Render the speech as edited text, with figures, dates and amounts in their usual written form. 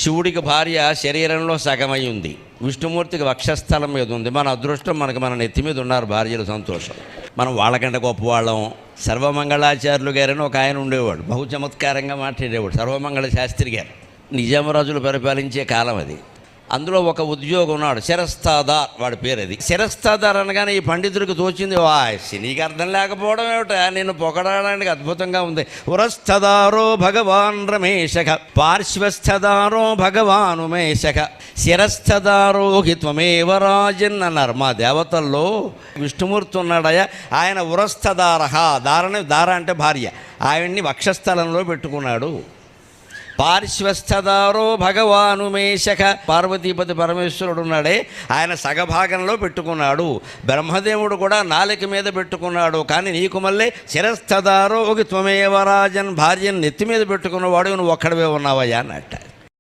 శివుడికి భార్య శరీరంలో సగమై ఉంది, విష్ణుమూర్తికి వక్షస్థలం మీద ఉంది. మన అదృష్టం మన నెత్తి మీద ఉన్నారు భార్యలు, సంతోషం. మనం వాళ్ళకంటే గొప్పవాళ్ళం. సర్వమంగళాచార్యులు గారని ఒక ఆయన ఉండేవాడు, బహు చమత్కారంగా మాట్లాడేవాడు. సర్వమంగళ శాస్త్రి గారు. నిజామరాజులు పరిపాలించే కాలం అది. అందులో ఒక ఉద్యోగం ఉన్నాడు, శిరస్తాదార్, వాడి పేరు అది. శిరస్తాదార్ అనగానే ఈ పండితుడికి తోచింది, నీకు అర్థం లేకపోవడం ఏమిటా, నిన్ను పొగడడానికి అద్భుతంగా ఉంది. ఉరస్థదారో భగవాన్ రమేశక, పార్శ్వస్థదారో భగవాన్ ఉమేశక, శిరస్థదారో హి త్వమేవ రాజన్ అన్నారు. మా దేవతల్లో విష్ణుమూర్తి ఉన్నాడయ్యా, ఆయన ఉరస్థదారహ, దార అంటే భార్య, ఆయన్ని వక్షస్థలంలో పెట్టుకున్నాడు. పార్శ్వస్థదారో భగవాను మేషక, పార్వతీపతి పరమేశ్వరుడు ఉన్నాడే, ఆయన సగభాగంలో పెట్టుకున్నాడు. బ్రహ్మదేవుడు కూడా నాలిక మీద పెట్టుకున్నాడు. కానీ నీకు మళ్ళీ శిరస్థదారో త్వమేవ రాజన్, భార్యను నెత్తి మీద పెట్టుకున్నవాడు నువ్వు ఒక్కడవే ఉన్నావయ్యా అన్నట్ట.